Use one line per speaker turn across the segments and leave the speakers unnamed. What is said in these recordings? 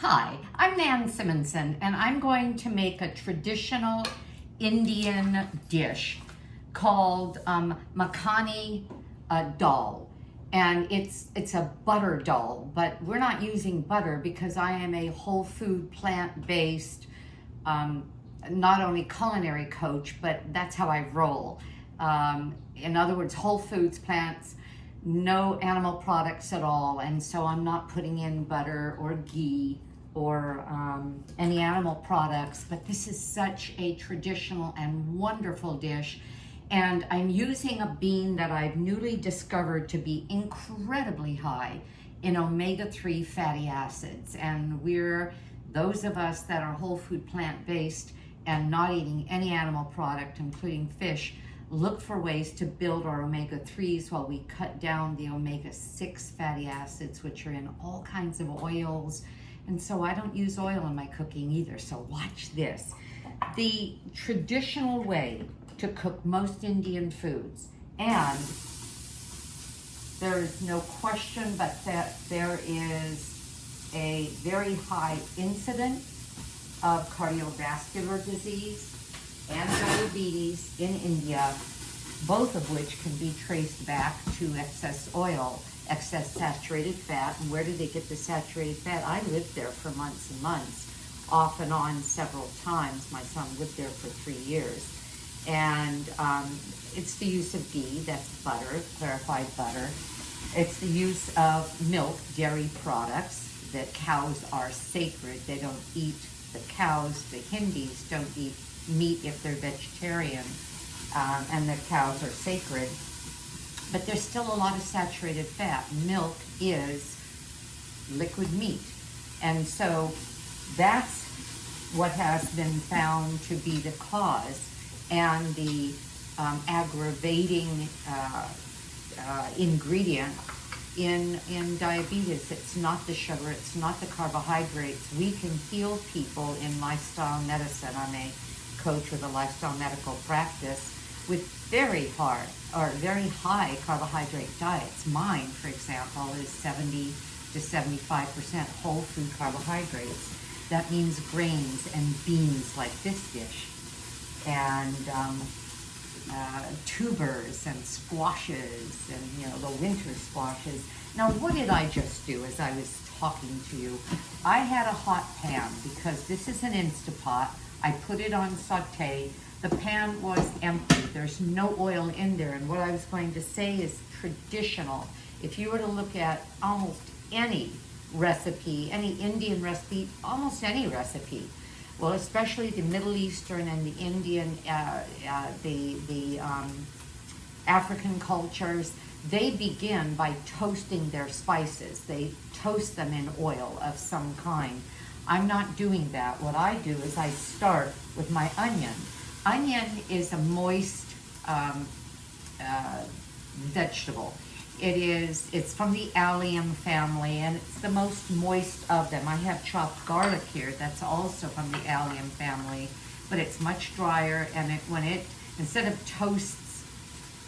Hi, I'm Nan Simonson, and I'm going to make a traditional Indian dish called Makani Dal. And it's a butter dal, but we're not using butter because I am a whole food plant-based, not only culinary coach, but that's how I roll. In other words, whole foods, plants, no animal products at all, and so I'm not putting in butter or ghee or any animal products, but this is such a traditional and wonderful dish. And I'm using a bean that I've newly discovered to be incredibly high in omega-3 fatty acids. And those of us that are whole food plant-based and not eating any animal product, including fish, look for ways to build our omega-3s while we cut down the omega-6 fatty acids, which are in all kinds of oils. And so I don't use oil in my cooking either, so watch this. The traditional way to cook most Indian foods, and there is no question but that there is a very high incidence of cardiovascular disease and diabetes in India, both of which can be traced back to excess oil, excess saturated fat. And where do they get the saturated fat? I lived there for months and months, off and on several times. My son lived there for 3 years. And it's the use of ghee, that's butter, clarified butter. It's the use of milk, dairy products, that cows are sacred. They don't eat, the cows, the Hindus don't eat meat if they're vegetarian, and the cows are sacred. But there's still a lot of saturated fat. Milk is liquid meat. And so that's what has been found to be the cause and the aggravating ingredient in diabetes. It's not the sugar, it's not the carbohydrates. We can heal people in lifestyle medicine. I'm a coach with a lifestyle medical practice with very high carbohydrate diets. Mine, for example, is 70 to 75% whole food carbohydrates. That means grains and beans like this dish, and tubers and squashes, and the winter squashes. Now, what did I just do as I was talking to you? I had a hot pan because this is an Instapot. I put it on saute. The pan was empty. There's no oil in there. And what I was going to say is traditional. If you were to look at almost any recipe, any Indian recipe, almost any recipe, well, especially the Middle Eastern and the Indian, the African cultures, they begin by toasting their spices. They toast them in oil of some kind. I'm not doing that. What I do is I start with my onion. Onion is a moist vegetable. It's from the allium family, and it's the most moist of them. I have chopped garlic here that's also from the allium family, but it's much drier, and instead of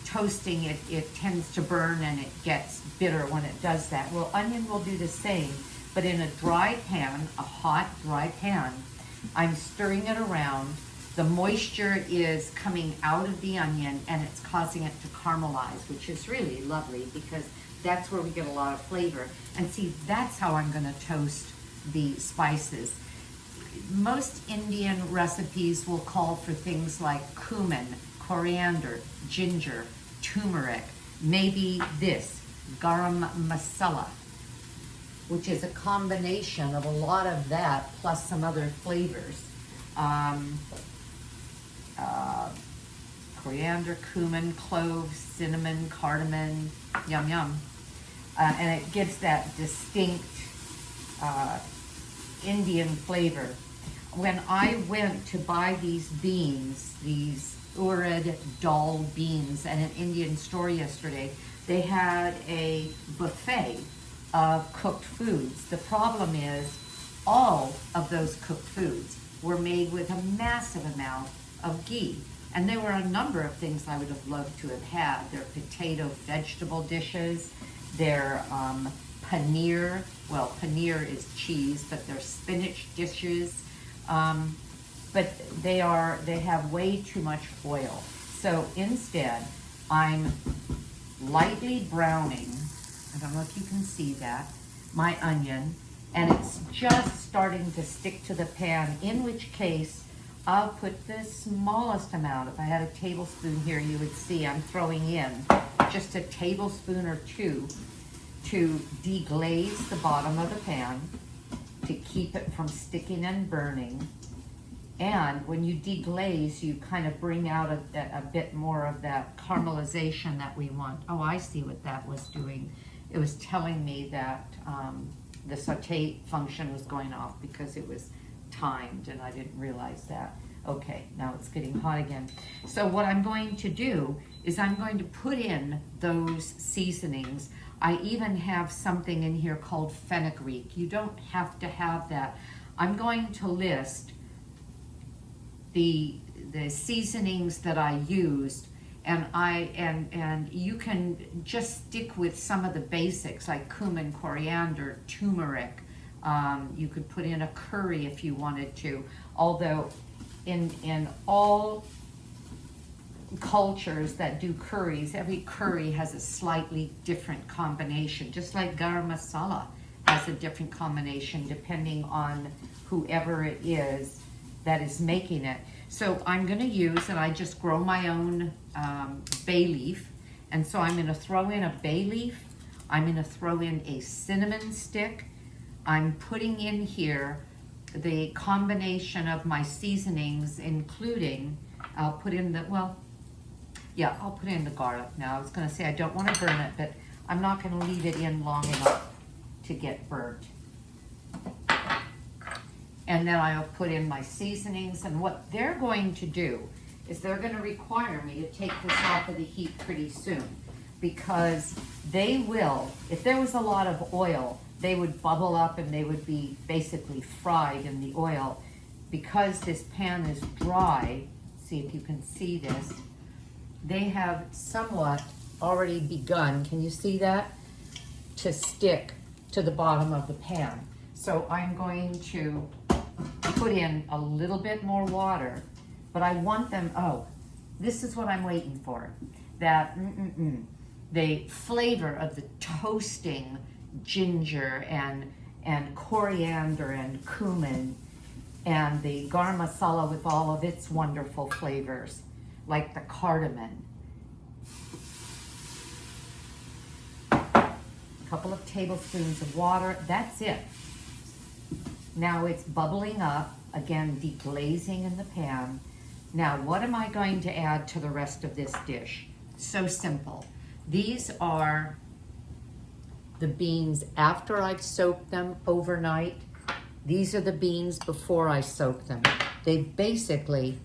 toasting it, it tends to burn and it gets bitter when it does that. Well, onion will do the same, but in a dry pan, a hot, dry pan, I'm stirring it around. The moisture is coming out of the onion and it's causing it to caramelize, which is really lovely because that's where we get a lot of flavor. And see, that's how I'm going to toast the spices. Most Indian recipes will call for things like cumin, coriander, ginger, turmeric, maybe this, garam masala, which is a combination of a lot of that plus some other flavors. Coriander, cumin, cloves, cinnamon, cardamom, yum yum. And it gives that distinct Indian flavor. When I went to buy these beans, these Urad dal beans, at an Indian store yesterday, they had a buffet of cooked foods. The problem is all of those cooked foods were made with a massive amount of ghee. And there were a number of things I would have loved to have had. Their potato vegetable dishes, their paneer. Well, paneer is cheese, but they're spinach dishes. But they have way too much oil. So instead, I'm lightly browning, I don't know if you can see that, my onion, and it's just starting to stick to the pan, in which case I'll put the smallest amount. If I had a tablespoon here, you would see I'm throwing in just a tablespoon or two to deglaze the bottom of the pan, to keep it from sticking and burning. And when you deglaze, you kind of bring out a bit more of that caramelization that we want. Oh, I see what that was doing. It was telling me that the saute function was going off because it was timed, and I didn't realize that. Okay, now it's getting hot again. So what I'm going to do is I'm going to put in those seasonings. I even have something in here called fenugreek. You don't have to have that. I'm going to list the seasonings that I used, and you can just stick with some of the basics like cumin, coriander, turmeric. You could put in a curry if you wanted to, although in all cultures that do curries, every curry has a slightly different combination, just like garam masala has a different combination depending on whoever it is that is making it. So I'm going to use, and I just grow my own bay leaf, and so I'm going to throw in a bay leaf, I'm going to throw in a cinnamon stick, I'm putting in here the combination of my seasonings, including, I'll put in the, well, yeah, I'll put in the garlic now. I was going to say I don't want to burn it, but I'm not going to leave it in long enough to get burnt. And then I'll put in my seasonings, and what they're going to do is they're going to require me to take this off of the heat pretty soon, because they will, if there was a lot of oil, they would bubble up and they would be basically fried in the oil. Because this pan is dry, see if you can see this, they have somewhat already begun, can you see that? To stick to the bottom of the pan. So I'm going to put in a little bit more water, but I want them, oh, this is what I'm waiting for. That the flavor of the toasting ginger and coriander and cumin and the garam masala with all of its wonderful flavors, like the cardamom. A couple of tablespoons of water, that's it. Now it's bubbling up, again deglazing in the pan. Now what am I going to add to the rest of this dish? So simple. These are the beans after I've soaked them overnight. These are the beans before I soak them. They basically,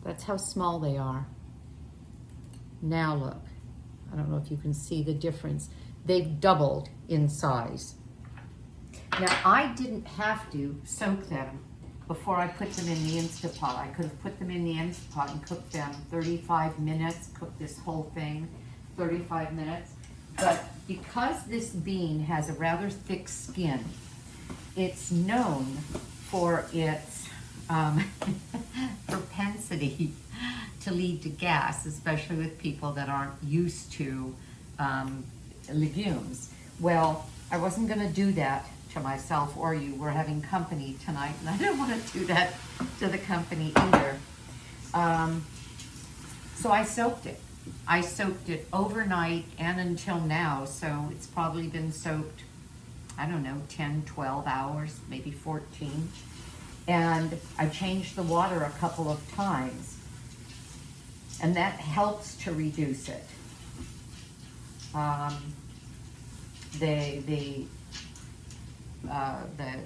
that's how small they are. Now look, I don't know if you can see the difference. They've doubled in size. Now I didn't have to soak them before I put them in the Instant Pot. I could have put them in the Instant Pot and cooked them 35 minutes, cooked this whole thing 35 minutes. But because this bean has a rather thick skin, it's known for its propensity to lead to gas, especially with people that aren't used to legumes. Well, I wasn't going to do that to myself or you. We're having company tonight, and I don't want to do that to the company either. So I soaked it. I soaked it overnight and until now, so it's probably been soaked, I don't know, 10, 12 hours, maybe 14. And I changed the water a couple of times, and that helps to reduce it.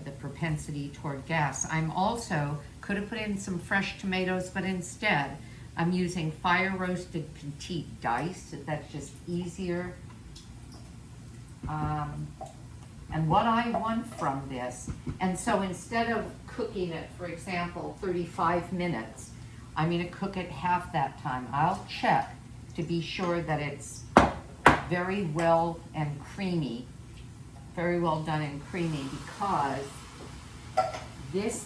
The propensity toward gas. I'm also, could have put in some fresh tomatoes, but instead I'm using fire roasted petite dice. That's just easier. And what I want from this, and so instead of cooking it, for example, 35 minutes, I'm going to cook it half that time. I'll check to be sure that it's very well and creamy very well done and creamy, because this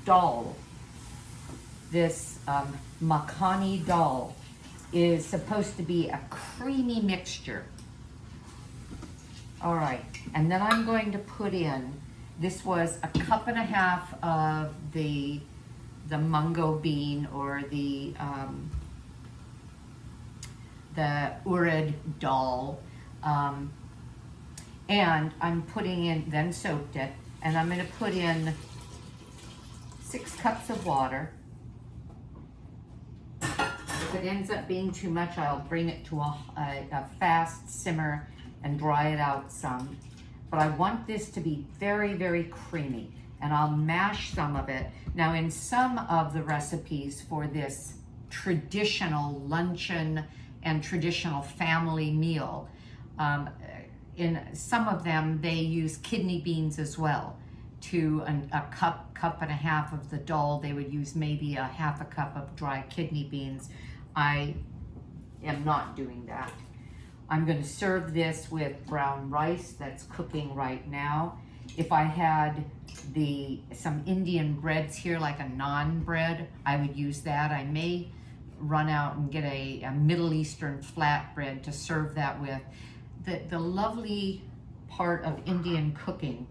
dal, this Makani Dal, is supposed to be a creamy mixture. All right, and then I'm going to put in, this was 1.5 cups of the mungo bean, or the Urad dal, and I'm putting in, then soaked it, and I'm going to put in 6 cups of water. If it ends up being too much, I'll bring it to a fast simmer and dry it out some. But I want this to be very, very creamy, and I'll mash some of it. Now, in some of the recipes for this traditional luncheon and traditional family meal, in some of them they use kidney beans as well. To a cup and a half of the dal, they would use maybe 1/2 cup of dry kidney beans. I am not doing that. I'm going to serve this with brown rice that's cooking right now. If I had some Indian breads here, like a naan bread, I would use that. I may run out and get a Middle Eastern flatbread to serve that with. The lovely part of Indian cooking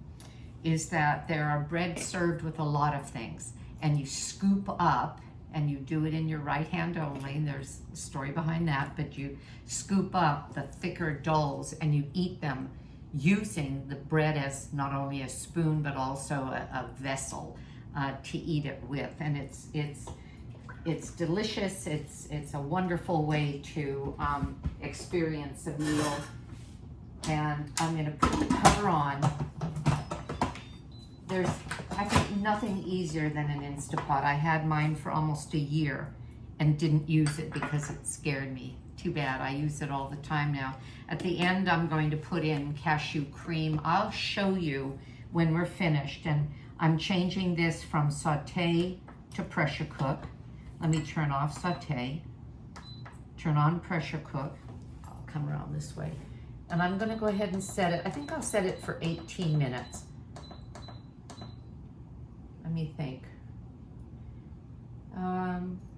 is that there are breads served with a lot of things, and you scoop up, and you do it in your right hand only, and there's a story behind that, but you scoop up the thicker dals and you eat them using the bread as not only a spoon but also a vessel to eat it with. And it's delicious. It's a wonderful way to experience a meal. And I'm going to put the cover on. There's, I think, nothing easier than an Instapot. I had mine for almost a year and didn't use it because it scared me. Too bad. I use it all the time now. At the end, I'm going to put in cashew cream. I'll show you when we're finished. And I'm changing this from saute to pressure cook. Let me turn off saute, turn on pressure cook. I'll come around this way. And I'm going to go ahead and set it. I think I'll set it for 18 minutes. Let me think.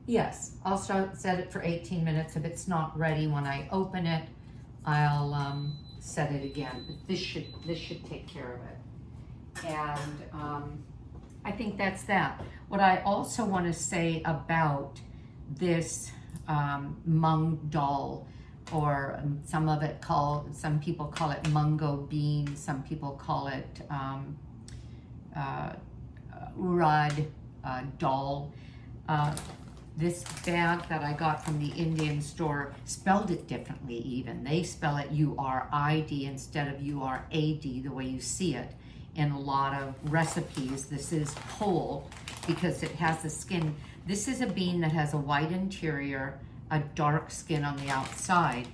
Yes, I'll set it for 18 minutes. If it's not ready when I open it, I'll set it again. But this should take care of it. And I think that's that. What I also want to say about this mung dal, or some people call it mungo bean, some people call it Urad dal. This bag that I got from the Indian store spelled it differently even. They spell it U-R-I-D instead of U-R-A-D, the way you see it in a lot of recipes. This is whole because it has the skin. This is a bean that has a white interior, a dark skin on the outside.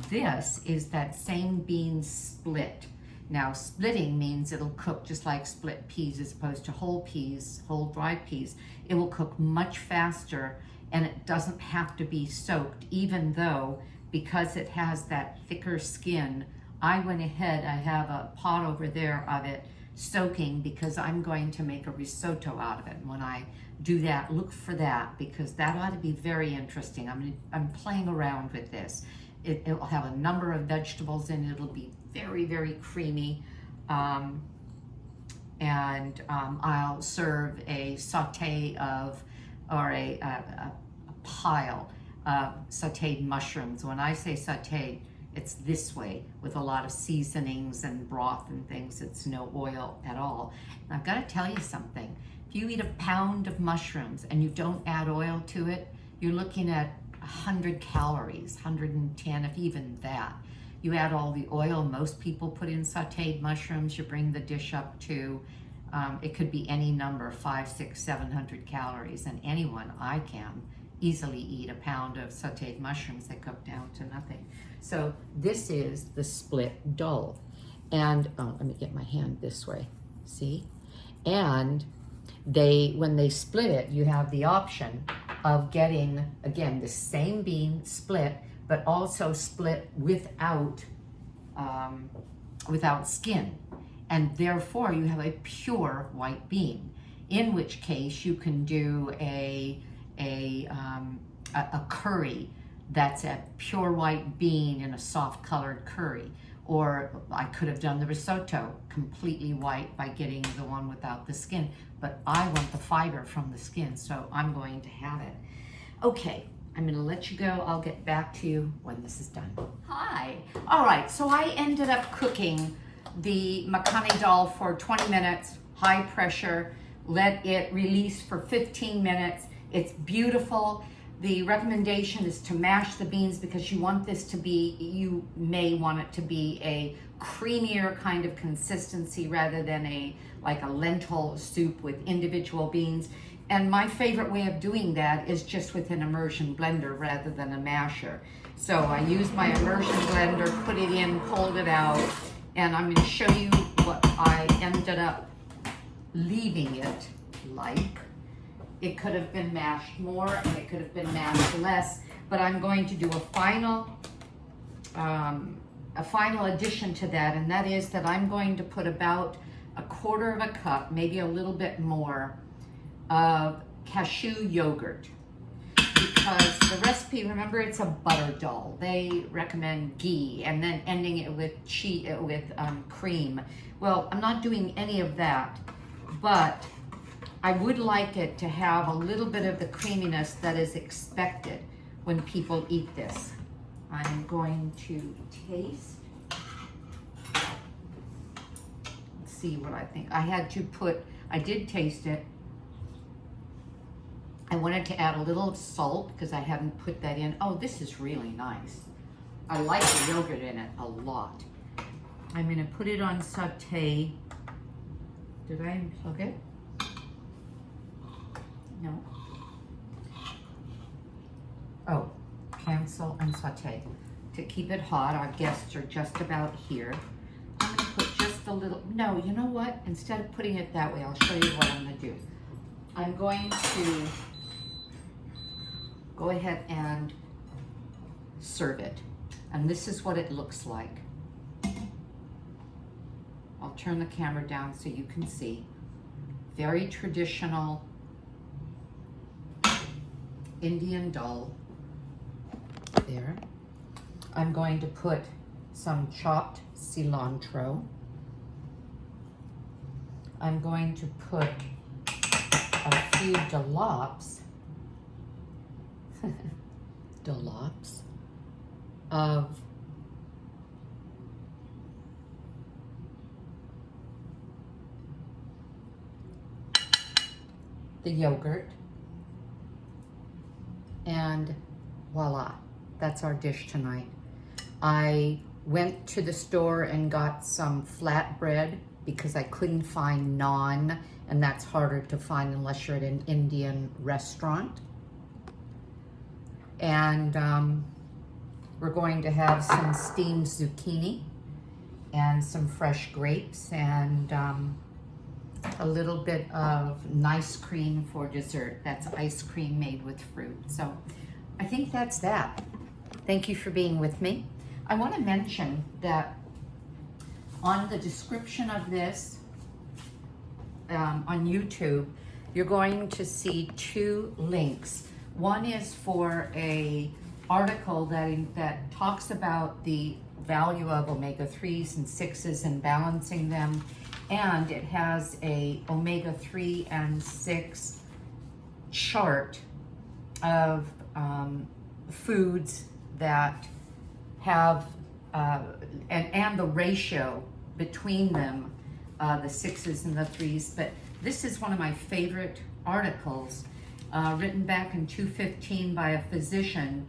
This is that same bean split. Now, splitting means it'll cook just like split peas as opposed to whole peas, whole dried peas. It will cook much faster, and it doesn't have to be soaked, even though, because it has that thicker skin, I went ahead, I have a pot over there of it soaking because I'm going to make a risotto out of it. And when I do that, look for that, because that ought to be very interesting. I'm playing around with this. It will have a number of vegetables in it. It'll be very, very creamy. And I'll serve a saute of, or a pile of sauteed mushrooms. When I say sauteed, it's this way, with a lot of seasonings and broth and things. It's no oil at all. And I've got to tell you something. If you eat a pound of mushrooms and you don't add oil to it, you're looking at 100 calories, 110, if even that. You add all the oil most people put in sauteed mushrooms, you bring the dish up to, it could be any number, 500, 600, 700 calories. And anyone, I can easily eat a pound of sauteed mushrooms that cook down to nothing. So this is the split dal. And let me get my hand this way, see? And when they split it, you have the option of getting, again, the same bean split, but also split without without skin, and therefore you have a pure white bean. In which case you can do a curry that's a pure white bean in a soft colored curry. Or I could have done the risotto completely white by getting the one without the skin, but I want the fiber from the skin, so I'm going to have it. Okay, I'm gonna let you go. I'll get back to you when this is done. Hi. All right, so I ended up cooking the Makani Dal for 20 minutes, high pressure, let it release for 15 minutes. It's beautiful. The recommendation is to mash the beans because you want this to be, you may want it to be a creamier kind of consistency rather than like a lentil soup with individual beans. And my favorite way of doing that is just with an immersion blender rather than a masher. So I used my immersion blender, put it in, pulled it out, and I'm going to show you what I ended up leaving it like. It could have been mashed more and it could have been mashed less, but I'm going to do a final addition to that, and that is that I'm going to put about 1/4 of a cup, maybe a little bit more, of cashew yogurt. Because the recipe, remember, it's a butter dal. They recommend ghee and then ending it with cream. Well, I'm not doing any of that, but I would like it to have a little bit of the creaminess that is expected when people eat this. I'm going to taste. Let's see what I think. I did taste it. I wanted to add a little salt because I hadn't put that in. Oh, this is really nice. I like the yogurt in it a lot. I'm gonna put it on saute. Did I unplug it? No. Oh, cancel and saute. To keep it hot, our guests are just about here. I'm gonna put just a little, no, you know what? Instead of putting it that way, I'll show you what I'm gonna do. I'm going to go ahead and serve it. And this is what it looks like. I'll turn the camera down so you can see. Very traditional Indian dal. There. I'm going to put some chopped cilantro. I'm going to put a few dollops of the yogurt, and voila, that's our dish tonight. I went to the store and got some flatbread because I couldn't find naan, and that's harder to find unless you're at an Indian restaurant. And we're going to have some steamed zucchini and some fresh grapes and a little bit of nice cream for dessert. That's ice cream made with fruit. So I think that's that. Thank you for being with me. I want to mention that on the description of this on YouTube, you're going to see 2 links. One is for an article that talks about the value of omega-3s and 6s and balancing them, and it has a omega-3 and 6 chart of foods that have and the ratio between them, the 6s and the 3s. But this is one of my favorite articles, written back in 2015 by a physician,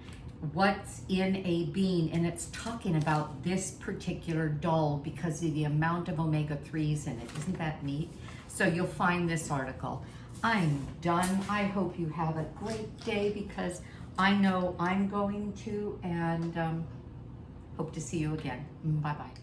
what's in a bean, and it's talking about this particular dal because of the amount of omega-3s in it. Isn't that neat? So you'll find this article. I'm done. I hope you have a great day because I know I'm going to, and hope to see you again. Bye-bye.